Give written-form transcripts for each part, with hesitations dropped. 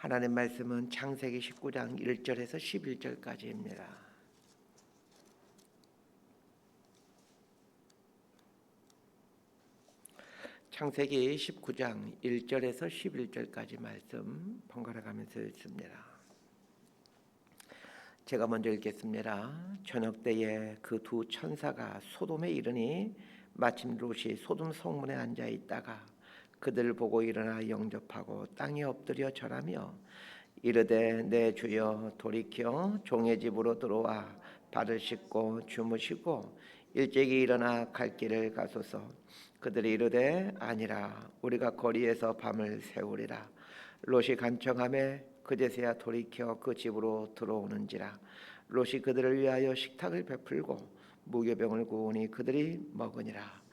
하나님 말씀은 창세기 19장 1절에서 11절까지입니다. 창세기 19장 1절에서 11절까지 말씀 번갈아 가면서 읽습니다. 제가 먼저 읽겠습니다. 저녁 때에 그 두 천사가 소돔에 이르니 마침 롯이 소돔 성문에 앉아 있다가 그들을 보고 일어나 영접하고 땅에 엎드려 절하며 이르되 내 주여 돌이켜 종의 집으로 들어와 발을 씻고 주무시고 일찍이 일어나 갈 길을 가소서. 그들이 이르되 아니라 우리가 거리에서 밤을 새우리라. 롯이 간청하매 그제서야 돌이켜 그 집으로 들어오는지라. 롯이 그들을 위하여 식탁을 베풀고 무교병을 구우니 그들이 먹으니라.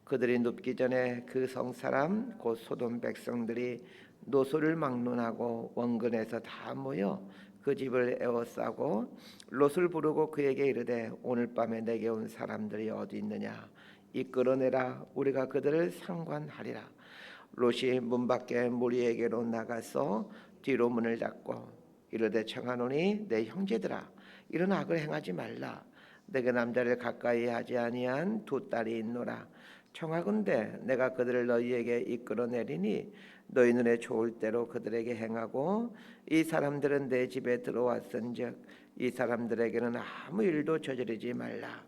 그들이 눕기 전에 그 성사람 곧 소돔 백성들이 노소를 막론하고 원근에서 다 모여 그 집을 에워싸고 롯을 부르고 그에게 이르되 오늘 밤에 내게 온 사람들이 어디 있느냐 이끌어내라. 우리가 그들을 상관하리라. 롯이 문 밖에 무리에게로 나가서 뒤로 문을 닫고 이르되 청하노니 내 형제들아 이런 악을 행하지 말라. 내게 남자를 가까이 하지 아니한 두 딸이 있노라. 청하건대 내가 그들을 너희에게 이끌어내리니 너희 눈에 좋을 대로 그들에게 행하고 이 사람들은 내 집에 들어왔은즉 이 사람들에게는 아무 일도 저지르지 말라.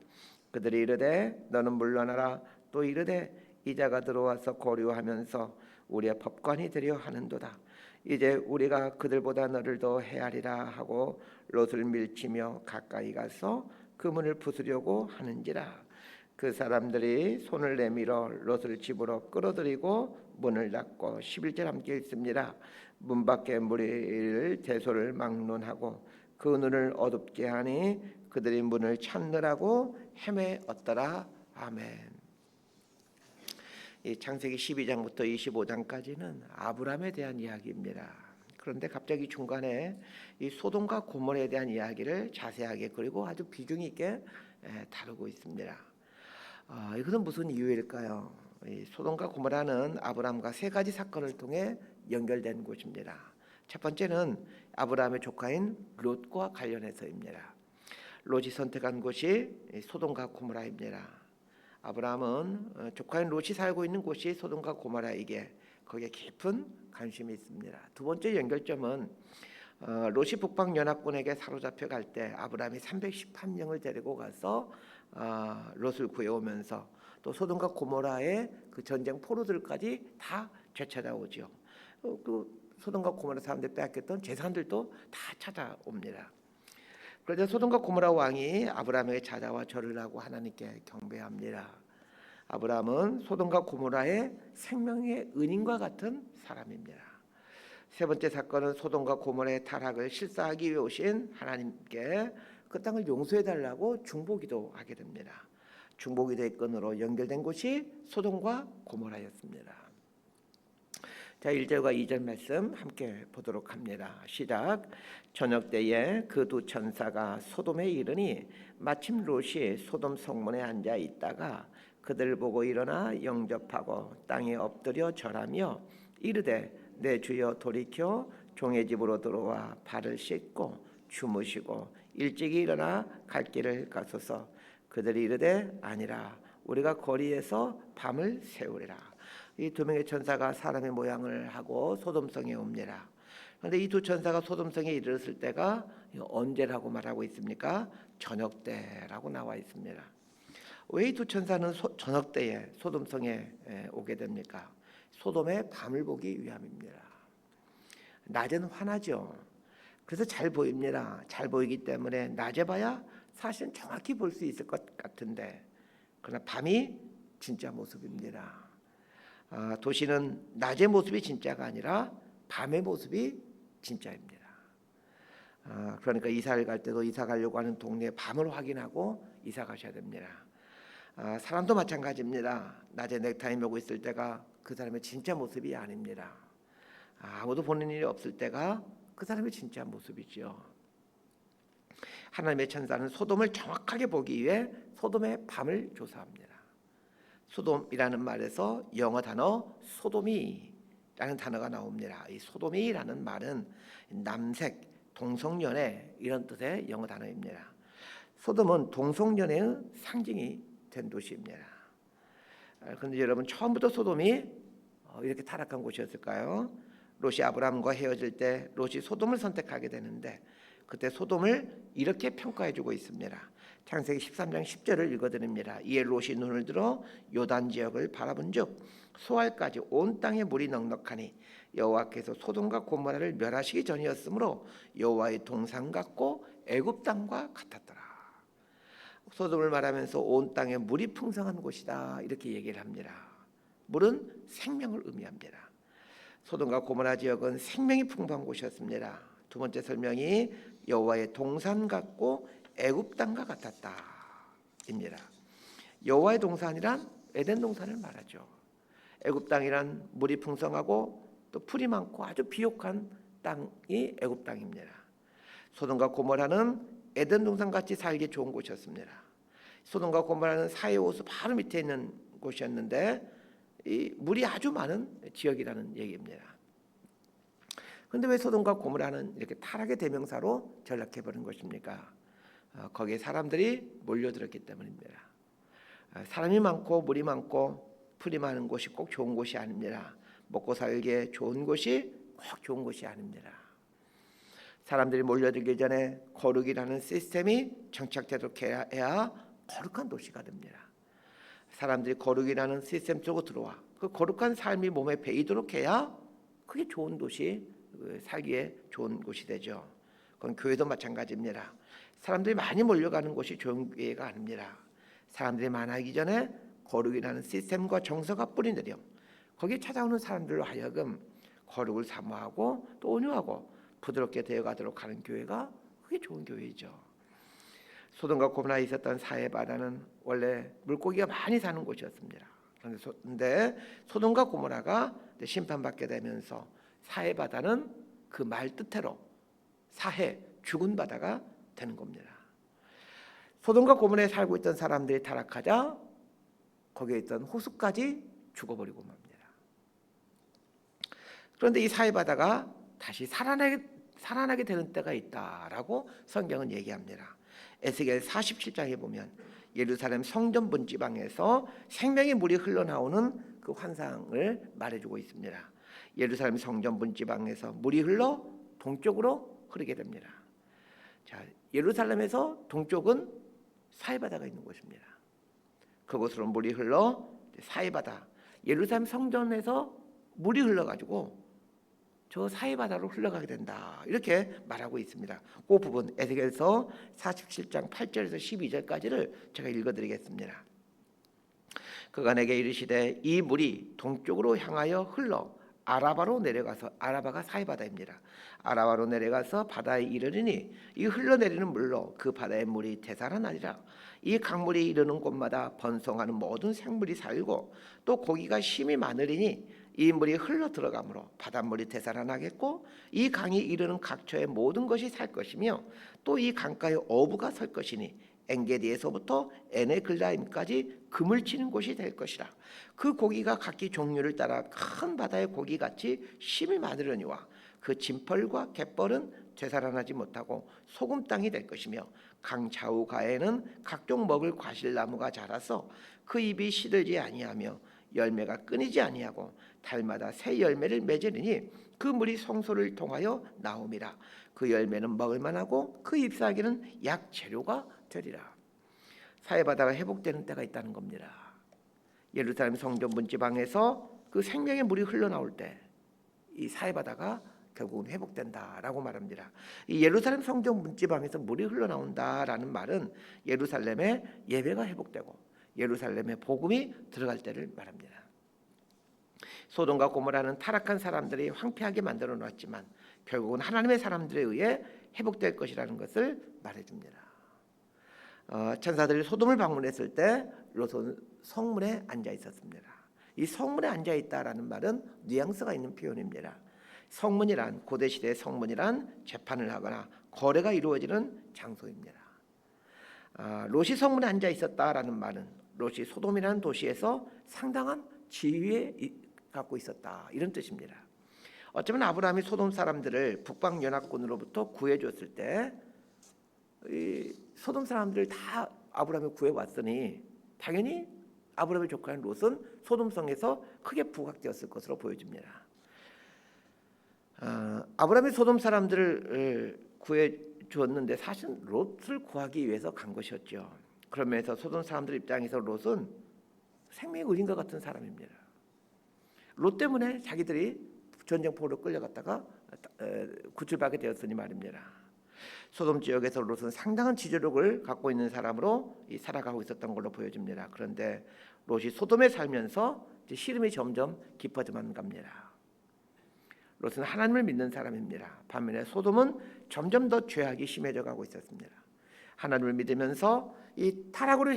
그들이 이르되 너는 물러나라. 또 이르되 이자가 들어와서 고려하면서 우리의 법관이 되려 하는도다. 이제 우리가 그들보다 너를 더 헤아리라 하고 롯을 밀치며 가까이 가서 그 문을 부수려고 하는지라. 그 사람들이 손을 내밀어 롯을 집으로 끌어들이고 문을 닫고 11절 함께 읽습니다. 문 밖에 무리를 대소를 막론하고 그 눈을 어둡게 하니 그들이 문을 찾느라고 헤매었더라. 아멘. 이 창세기 12장부터 25장까지는 아브라함에 대한 이야기입니다. 그런데 갑자기 중간에 이 소돔과 고모라에 대한 이야기를 자세하게 그리고 아주 비중 있게 다루고 있습니다. 이것은 무슨 이유일까요? 이 소돔과 고모라는 아브라함과 세 가지 사건을 통해 연결된 곳입니다. 첫 번째는 아브라함의 조카인 롯과 관련해서입니다. 롯이 선택한 곳이 소돔과 고모라입니다. 아브라함은 조카인 롯이 살고 있는 곳이 소돔과 고모라에게 거기에 깊은 관심이 있습니다. 두 번째 연결점은 롯이 북방 연합군에게 사로잡혀 갈 때 아브라함이 318명을 데리고 가서 롯을 구해오면서 또 소돔과 고모라의 그 전쟁 포로들까지 다 되찾아오죠. 그 소돔과 고모라 사람들 빼앗겼던 재산들도 다 찾아옵니다. 그러자 소돔과 고모라 왕이 아브라함에게 찾아와 절을 하고 하나님께 경배합니다. 아브라함은 소돔과 고모라의 생명의 은인과 같은 사람입니다. 세 번째 사건은 소돔과 고모라의 타락을 실사하기 위해 오신 하나님께 그 땅을 용서해달라고 중보기도 하게 됩니다. 중보기도의 끈으로 연결된 곳이 소돔과 고모라였습니다. 자, 1절과 2절 말씀 함께 보도록 합니다. 시작. 저녁 때에 그 두 천사가 소돔에 이르니 마침 롯이 소돔 성문에 앉아 있다가 그들을 보고 일어나 영접하고 땅에 엎드려 절하며 이르되 내 주여 돌이켜 종의 집으로 들어와 발을 씻고 주무시고 일찍이 일어나 갈 길을 가소서. 그들이 이르되 아니라 우리가 거리에서 밤을 새우리라. 이 두 명의 천사가 사람의 모양을 하고 소돔성에 옵니다. 그런데 이 두 천사가 소돔성에 이르렀을 때가 언제라고 말하고 있습니까? 저녁 때라고 나와 있습니다. 왜 이 두 천사는 저녁 때에 소돔성에 오게 됩니까? 소돔의 밤을 보기 위함입니다. 낮은 환하죠. 그래서 잘 보입니다. 잘 보이기 때문에 낮에 봐야 사실은 정확히 볼 수 있을 것 같은데 그러나 밤이 진짜 모습입니다. 도시는 낮의 모습이 진짜가 아니라 밤의 모습이 진짜입니다. 그러니까 이사를 갈 때도 이사 가려고 하는 동네의 밤을 확인하고 이사 가셔야 됩니다. 사람도 마찬가지입니다. 낮에 넥타이 메고 있을 때가 그 사람의 진짜 모습이 아닙니다. 아무도 보는 일이 없을 때가 그 사람의 진짜 모습이죠. 하나님의 천사는 소돔을 정확하게 보기 위해 소돔의 밤을 조사합니다. 소돔이라는 말에서 영어 단어 소돔이 라는 단어가 나옵니다. 이 소돔이라는 말은 남색, 동성연애 이런 뜻의 영어 단어입니다. 소돔은 동성연애의 상징이 된 도시입니다. 그런데 여러분, 처음부터 소돔이 이렇게 타락한 곳이었을까요? 롯이 아브라함과 헤어질 때 롯이 소돔을 선택하게 되는데, 그때 소돔을 이렇게 평가해주고 있습니다. 창세기 13장 10절을 읽어드립니다. 이에 롯이 눈을 들어 요단 지역을 바라본즉 소알까지 온 땅에 물이 넉넉하니 여호와께서 소돔과 고모라를 멸하시기 전이었으므로 여호와의 동산 같고 애굽 땅과 같았더라. 소돔을 말하면서 온 땅에 물이 풍성한 곳이다 이렇게 얘기를 합니다. 물은 생명을 의미합니다. 소돔과 고모라 지역은 생명이 풍부한 곳이었습니다. 두 번째 설명이 여호와의 동산 같고 애굽 땅과 같았다입니다. 여호와의 동산이란 에덴 동산을 말하죠. 애굽 땅이란 물이 풍성하고 또 풀이 많고 아주 비옥한 땅이 애굽 땅입니다. 소돔과 고모라는 에덴 동산 같이 살기 좋은 곳이었습니다. 소돔과 고모라는 사해 호수 바로 밑에 있는 곳이었는데 이 물이 아주 많은 지역이라는 얘기입니다. 그런데 왜 소돔과 고모라는 이렇게 타락의 대명사로 전락해 버린 것입니까? 거기에 사람들이 몰려들었기 때문입니다. 사람이 많고 물이 많고 풀이 많은 곳이 꼭 좋은 곳이 아닙니다. 먹고 살기에 좋은 곳이 꼭 좋은 곳이 아닙니다. 사람들이 몰려들기 전에 거룩이라는 시스템이 정착되도록 해야 거룩한 도시가 됩니다. 사람들이 거룩이라는 시스템 속으로 들어와 그 거룩한 삶이 몸에 배이도록 해야 그게 좋은 도시, 살기에 좋은 곳이 되죠. 그건 교회도 마찬가지입니다. 사람들이 많이 몰려가는 곳이 좋은 교회가 아닙니다. 사람들이 많아지기 전에 거룩이라는 시스템과 정서가 뿌리내려 거기에 찾아오는 사람들로 하여금 거룩을 사모하고 또 온유하고 부드럽게 되어가도록 하는 교회가 그게 좋은 교회이죠. 소돔과 고모라에 있었던 사해 바다는 원래 물고기가 많이 사는 곳이었습니다. 그런데 소돔과 고모라가 심판받게 되면서 사해 바다는 그 말 뜻대로 사해, 죽은 바다가 되는 겁니다. 소돔과 고모라에 살고 있던 사람들이 타락하자 거기에 있던 호수까지 죽어버리고 맙니다. 그런데 이 사해 바다가 다시 살아나게 되는 때가 있다라고 성경은 얘기합니다. 에스겔 47장에 보면 예루살렘 성전 문지방에서 생명의 물이 흘러나오는 그 환상을 말해주고 있습니다. 예루살렘 성전 문지방에서 물이 흘러 동쪽으로 흐르게 됩니다. 자, 예루살렘에서 동쪽은 사해바다가 있는 곳입니다. 그곳으로 물이 흘러 사해바다, 예루살렘 성전에서 물이 흘러가지고 저 사해바다로 흘러가게 된다 이렇게 말하고 있습니다. 그 부분 에스겔서 47장 8절에서 12절까지를 제가 읽어드리겠습니다. 그가 내게 이르시되 이 물이 동쪽으로 향하여 흘러 아라바로 내려가서, 아라바가 사해바다입니다. 아라바로 내려가서 바다에 이르리니 이 흘러내리는 물로 그 바다의 물이 되살아나리라. 이 강물이 이르는 곳마다 번성하는 모든 생물이 살고 또 고기가 심이 많으리니 이 물이 흘러 들어가므로 바닷물이 되살아나겠고 이 강이 이르는 각처의 모든 것이 살 것이며 또 이 강가에 어부가 설 것이니 엔게디에서부터 에네글라임까지 금을 치는 곳이 될 것이라. 그 고기가 각기 종류를 따라 큰 바다의 고기같이 심이 많으려니와 그 진펄과 갯벌은 되살아나지 못하고 소금 땅이 될 것이며 강 좌우가에는 각종 먹을 과실나무가 자라서 그 잎이 시들지 아니하며 열매가 끊이지 아니하고 달마다 새 열매를 맺으리니 그 물이 성소를 통하여 나옴이라. 그 열매는 먹을 만하고 그 잎사귀는 약 재료가 되리라. 사해바다가 회복되는 때가 있다는 겁니다. 예루살렘 성전 문지방에서 그 생명의 물이 흘러나올 때 이 사해바다가 결국은 회복된다라고 말합니다. 이 예루살렘 성전 문지방에서 물이 흘러나온다라는 말은 예루살렘의 예배가 회복되고 예루살렘의 복음이 들어갈 때를 말합니다. 소돔과 고모라는 타락한 사람들이 황폐하게 만들어 놨지만 결국은 하나님의 사람들에 의해 회복될 것이라는 것을 말해줍니다. 천사들이 소돔을 방문했을 때 롯은 성문에 앉아 있었습니다. 이 성문에 앉아 있다라는 말은 뉘앙스가 있는 표현입니다. 성문이란 고대 시대의 성문이란 재판을 하거나 거래가 이루어지는 장소입니다. 롯이 성문에 앉아 있었다라는 말은 롯이 소돔이라는 도시에서 상당한 지위에 갖고 있었다 이런 뜻입니다. 어쩌면 아브라함이 소돔 사람들을 북방 연합군으로부터 구해줬을 때 이 소돔 사람들 다 아브라함이 구해왔으니 당연히 아브라함의 조카인 롯은 소돔성에서 크게 부각되었을 것으로 보여집니다. 아브라함이 소돔 사람들을 구해주었는데 사실 롯을 구하기 위해서 간 것이었죠. 그러면서 소돔 사람들 입장에서 롯은 생명이 의인과 같은 사람입니다. 롯 때문에 자기들이 전쟁포로 끌려갔다가 구출받게 되었으니 말입니다. 소돔 지역에서 롯은 상당한 지지력을 갖고 있는 사람으로 살아가고 있었던 걸로 보여집니다. 그런데 롯이 소돔에 살면서 시름이 점점 깊어져만 갑니다. 롯은 하나님을 믿는 사람입니다. 반면에 소돔은 점점 더 죄악이 심해져 가고 있었습니다. 하나님을 믿으면서 이 타락으로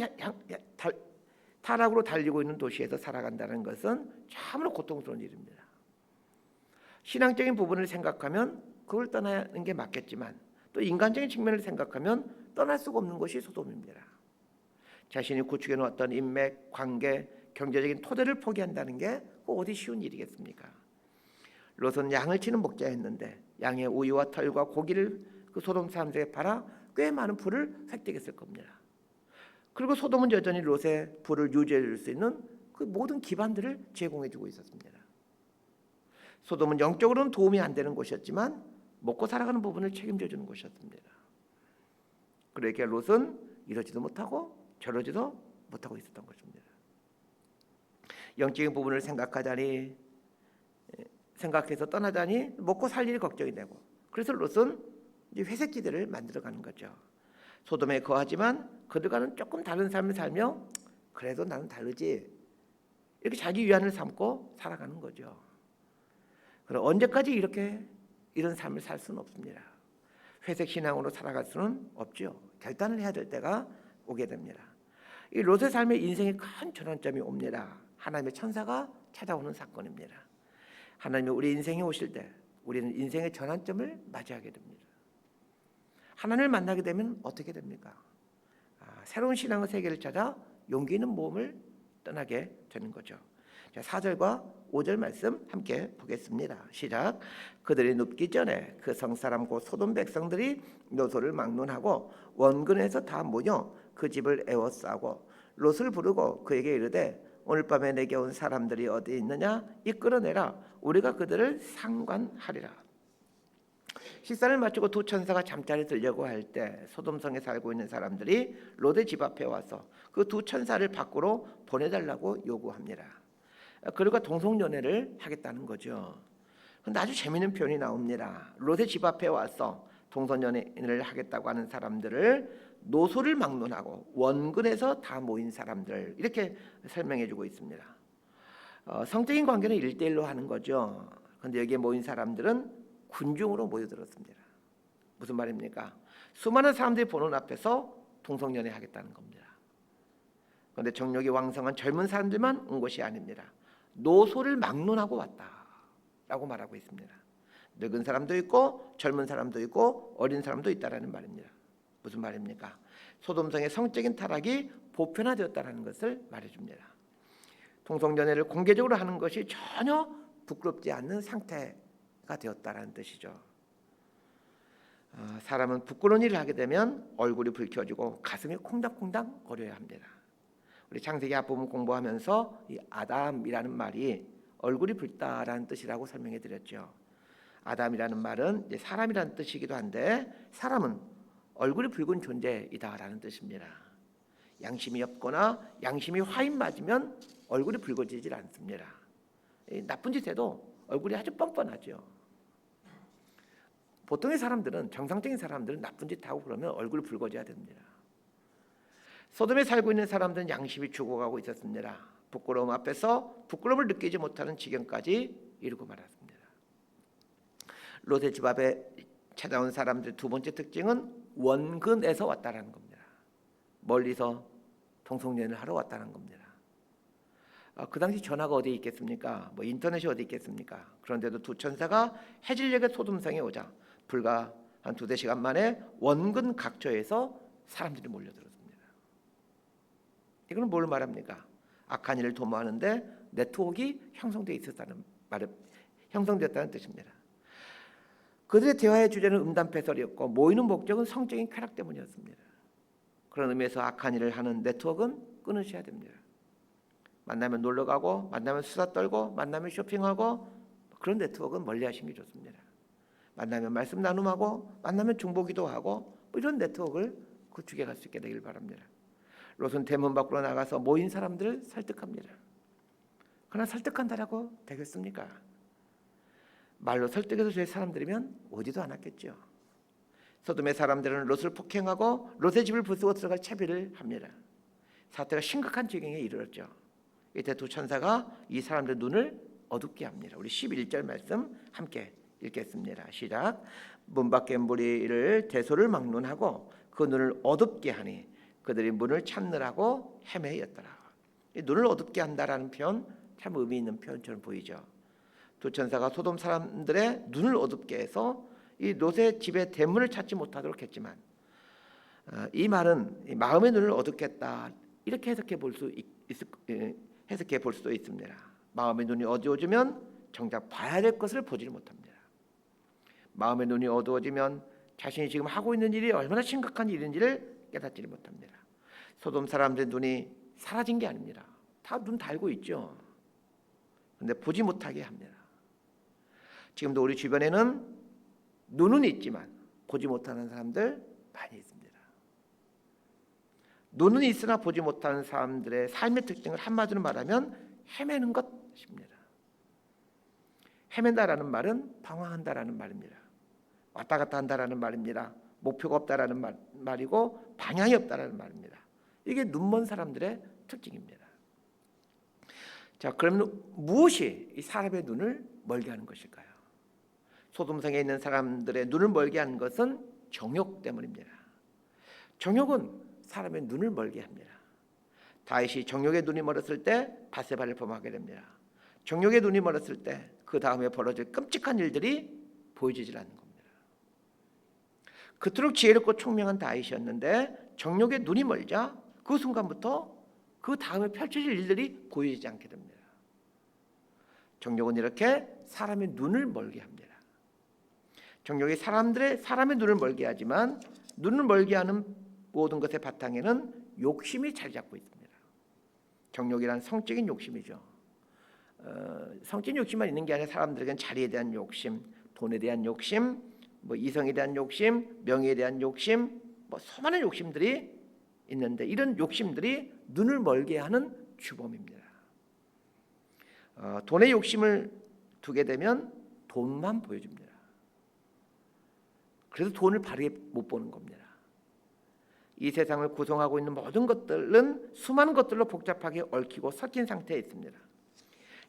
달리고 있는 도시에서 살아간다는 것은 참으로 고통스러운 일입니다. 신앙적인 부분을 생각하면 그걸 떠나는 게 맞겠지만 또 인간적인 측면을 생각하면 떠날 수가 없는 것이 소돔입니다. 자신이 구축해 놓았던 인맥, 관계, 경제적인 토대를 포기한다는 게 어디 쉬운 일이겠습니까? 롯은 양을 치는 목자였는데 양의 우유와 털과 고기를 그 소돔 사람들에게 팔아 꽤 많은 부를 획득했을 겁니다. 그리고 소돔은 여전히 롯의 부를 유지해 줄 수 있는 그 모든 기반들을 제공해 주고 있었습니다. 소돔은 영적으로는 도움이 안 되는 곳이었지만 먹고 살아가는 부분을 책임져 주는 곳이었습니다. 그러니까 롯은 이러지도 못하고 저러지도 못하고 있었던 것입니다. 영적인 부분을 생각해서 떠나자니 먹고 살 일이 걱정이 되고, 그래서 롯은 회색지대를 만들어가는 거죠. 소돔에 거하지만 그들과는 조금 다른 삶을 살며 그래도 나는 다르지 이렇게 자기 위안을 삼고 살아가는 거죠. 그럼 언제까지 이런 삶을 살 수는 없습니다. 회색 신앙으로 살아갈 수는 없죠. 결단을 해야 될 때가 오게 됩니다. 이 롯의 삶에 인생의 큰 전환점이 옵니다. 하나님의 천사가 찾아오는 사건입니다. 하나님이 우리 인생에 오실 때 우리는 인생의 전환점을 맞이하게 됩니다. 하나님을 만나게 되면 어떻게 됩니까? 새로운 신앙의 세계를 찾아 용기 있는 몸을 떠나게 되는 거죠. 자, 4절과 5절 말씀 함께 보겠습니다. 시작. 그들이 눕기 전에 그 성사람 곧 소돔 백성들이 롯을 막론하고 원근에서 다 모여 그 집을 에워싸고 롯을 부르고 그에게 이르되 오늘 밤에 내게 온 사람들이 어디 있느냐 이끌어내라 우리가 그들을 상관하리라. 식사를 마치고 두 천사가 잠자리 들려고 할 때 소돔성에 살고 있는 사람들이 롯의 집 앞에 와서 그 두 천사를 밖으로 보내달라고 요구합니다. 그리고 동성연애를 하겠다는 거죠. 근데 아주 재미있는 표현이 나옵니다. 롯의 집 앞에 와서 동성연애를 하겠다고 하는 사람들을 노소를 막론하고 원근에서 다 모인 사람들 이렇게 설명해주고 있습니다. 성적인 관계는 1대1로 하는 거죠. 그런데 여기에 모인 사람들은 군중으로 모여들었습니다. 무슨 말입니까? 수많은 사람들이 보는 앞에서 동성연애 하겠다는 겁니다. 그런데 정력이 왕성한 젊은 사람들만 온 것이 아닙니다. 노소를 막론하고 왔다라고 말하고 있습니다. 늙은 사람도 있고 젊은 사람도 있고 어린 사람도 있다라는 말입니다. 무슨 말입니까? 소돔성의 성적인 타락이 보편화되었다는 것을 말해줍니다. 동성연애를 공개적으로 하는 것이 전혀 부끄럽지 않는 상태가 되었다는 뜻이죠. 사람은 부끄러운 일을 하게 되면 얼굴이 붉혀지고 가슴이 콩닥콩닥 거려야 합니다. 우리 창세기 앞부분 공부하면서 이 아담이라는 말이 얼굴이 붉다라는 뜻이라고 설명해 드렸죠. 아담이라는 말은 이제 사람이라는 뜻이기도 한데 사람은 얼굴이 붉은 존재이다라는 뜻입니다. 양심이 없거나 양심이 화인 맞으면 얼굴이 붉어지질 않습니다. 나쁜 짓 해도 얼굴이 아주 뻔뻔하죠. 보통의 사람들은 정상적인 사람들은 나쁜 짓 하고 그러면 얼굴이 붉어져야 됩니다. 소돔에 살고 있는 사람들은 양심이 죽어가고 있었습니다. 부끄러움 앞에서 부끄러움을 느끼지 못하는 지경까지 이르고 말았습니다. 롯의 집 앞에 찾아온 사람들의 두 번째 특징은 원근에서 왔다는 겁니다. 멀리서 동성연애를 하러 왔다는 겁니다. 그 당시 전화가 어디 있겠습니까? 인터넷이 어디 있겠습니까? 그런데도 두 천사가 해질녘에 소돔성에 오자 불과 한 2-4시간 만에 원근 각처에서 사람들이 몰려들었습니다. 이거는 뭘 말합니까? 악한 일을 도모하는데 네트워크가 형성되어 있었다는 말을 형성되었다는 뜻입니다. 그들의 대화의 주제는 음담패설이었고 모이는 목적은 성적인 쾌락 때문이었습니다. 그런 의미에서 악한 일을 하는 네트워크는 끊으셔야 됩니다. 만나면 놀러가고, 만나면 수다 떨고, 만나면 쇼핑하고, 그런 네트워크는 멀리하시는 게 좋습니다. 만나면 말씀 나눔하고, 만나면 중보기도하고, 이런 네트워크를 구축해 갈 수 있게 되길 바랍니다. 롯은 대문 밖으로 나가서 모인 사람들을 설득합니다. 그러나 설득한다라고 되겠습니까? 말로 설득해서 될 사람들이면 오지도 않았겠죠. 소돔의 사람들은 롯을 폭행하고 롯의 집을 부수고 들어갈 채비를 합니다. 사태가 심각한 지경에 이르렀죠. 이때 두 천사가 이 사람들의 눈을 어둡게 합니다. 우리 11절 말씀 함께 읽겠습니다. 시작. 문 밖에 무리를 대소를 막론하고 그 눈을 어둡게 하니 그들이 문을 찾느라고 헤매였더라. 이 눈을 어둡게 한다라는 표현 참 의미 있는 표현처럼 보이죠. 두 천사가 소돔 사람들의 눈을 어둡게 해서 이 롯의 집의 대문을 찾지 못하도록 했지만 이 말은 이 마음의 눈을 어둡게 했다 이렇게 해석해 볼 수도 있습니다. 마음의 눈이 어두워지면 정작 봐야 될 것을 보지 못합니다. 마음의 눈이 어두워지면 자신이 지금 하고 있는 일이 얼마나 심각한 일인지를 깨닫지 못합니다. 소돔 사람들의 눈이 사라진 게 아닙니다. 다 눈 달고 있죠. 그런데 보지 못하게 합니다. 지금도 우리 주변에는 눈은 있지만 보지 못하는 사람들 많이 있습니다. 눈은 있으나 보지 못하는 사람들의 삶의 특징을 한마디로 말하면 헤매는 것입니다. 헤맨다라는 말은 방황한다라는 말입니다. 왔다 갔다 한다라는 말입니다. 목표가 없다라는 말이고 방향이 없다라는 말입니다. 이게 눈먼 사람들의 특징입니다. 자, 그러면 무엇이 이 사람의 눈을 멀게 하는 것일까요? 소돔성에 있는 사람들의 눈을 멀게 하는 것은 정욕 때문입니다. 정욕은 사람의 눈을 멀게 합니다. 다윗이 정욕의 눈이 멀었을 때 바세바를 범하게 됩니다. 정욕의 눈이 멀었을 때 그 다음에 벌어질 끔찍한 일들이 보여지질 않는 겁니다. 그토록 지혜롭고 총명한 다윗이었는데 정욕의 눈이 멀자 그 순간부터 그 다음에 펼쳐질 일들이 보이지 않게 됩니다. 정욕은 이렇게 사람의 눈을 멀게 합니다. 정욕이 사람의 눈을 멀게 하지만 눈을 멀게 하는 모든 것의 바탕에는 욕심이 자리 잡고 있습니다. 정욕이란 성적인 욕심이죠. 성적인 욕심만 있는 게 아니라 사람들에게는 자리에 대한 욕심, 돈에 대한 욕심, 이성에 대한 욕심, 명예에 대한 욕심, 수많은 욕심들이 있는데 이런 욕심들이 눈을 멀게 하는 주범입니다. 돈의 욕심을 두게 되면 돈만 보여줍니다. 그래서 돈을 바르게 못 보는 겁니다. 이 세상을 구성하고 있는 모든 것들은 수많은 것들로 복잡하게 얽히고 섞인 상태에 있습니다.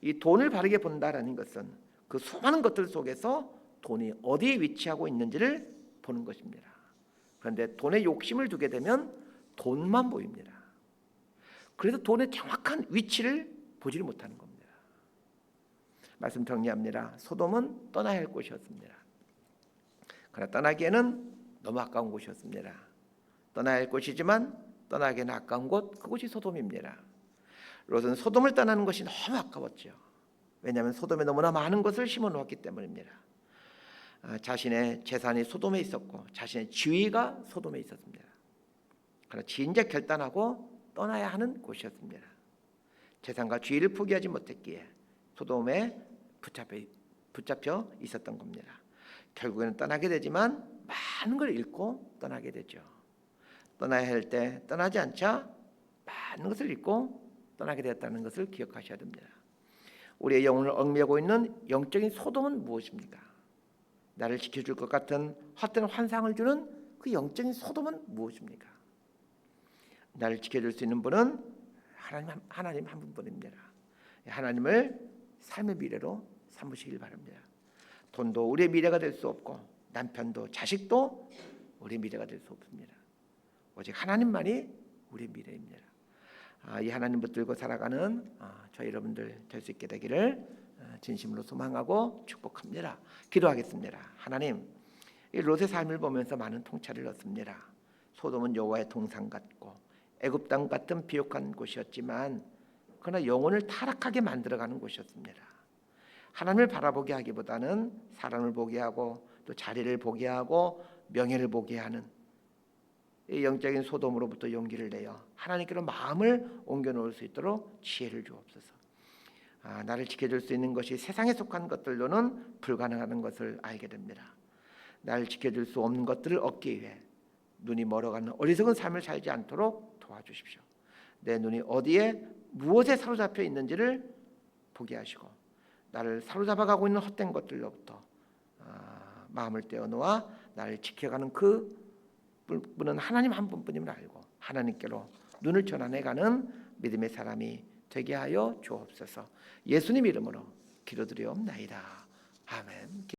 이 돈을 바르게 본다라는 것은 그 수많은 것들 속에서 돈이 어디에 위치하고 있는지를 보는 것입니다. 그런데 돈에 욕심을 두게 되면 돈만 보입니다. 그래서 돈의 정확한 위치를 보지를 못하는 겁니다. 말씀 정리합니다. 소돔은 떠나야 할 곳이었습니다. 그러나 떠나기에는 너무 아까운 곳이었습니다. 떠나야 할 곳이지만 떠나기에는 아까운 곳, 그곳이 소돔입니다. 롯은 소돔을 떠나는 것이 너무 아까웠죠. 왜냐하면 소돔에 너무나 많은 것을 심어놓았기 때문입니다. 자신의 재산이 소돔에 있었고 자신의 지위가 소돔에 있었습니다. 그러나 진작 결단하고 떠나야 하는 곳이었습니다. 재산과 지위를 포기하지 못했기에 소돔에 붙잡혀 있었던 겁니다. 결국에는 떠나게 되지만 많은 걸 잃고 떠나게 되죠. 떠나야 할 때 떠나지 않자 많은 것을 잃고 떠나게 되었다는 것을 기억하셔야 됩니다. 우리의 영혼을 얽매고 있는 영적인 소돔은 무엇입니까? 나를 지켜줄 것 같은 헛된 환상을 주는 그 영적인 소돔은 무엇입니까? 나를 지켜줄 수 있는 분은 하나님 한 분뿐입니다. 하나님을 삶의 미래로 삼으시길 바랍니다. 돈도 우리의 미래가 될 수 없고 남편도 자식도 우리의 미래가 될 수 없습니다. 오직 하나님만이 우리의 미래입니다. 이 하나님 붙들고 살아가는 저희 여러분들 될 수 있게 되기를 진심으로 소망하고 축복합니다. 기도하겠습니다. 하나님, 이 롯의 삶을 보면서 많은 통찰을 얻습니다. 소돔은 여호와의 동상 같고 애굽 땅 같은 비옥한 곳이었지만 그러나 영혼을 타락하게 만들어가는 곳이었습니다. 하나님을 바라보게 하기보다는 사람을 보게 하고 또 자리를 보게 하고 명예를 보게 하는 이 영적인 소돔으로부터 용기를 내어 하나님께로 마음을 옮겨 놓을 수 있도록 지혜를 주옵소서. 나를 지켜줄 수 있는 것이 세상에 속한 것들로는 불가능한 것을 알게 됩니다. 나를 지켜줄 수 없는 것들을 얻기 위해 눈이 멀어가는 어리석은 삶을 살지 않도록 도와주십시오. 내 눈이 어디에 무엇에 사로잡혀 있는지를 보게 하시고 나를 사로잡아가고 있는 헛된 것들로부터 마음을 떼어놓아 나를 지켜가는 그 분은 하나님 한 분뿐임을 알고 하나님께로 눈을 전환해가는 믿음의 사람이 되게 하여 주옵소서. 예수님 이름으로 기도드리옵나이다. 아멘.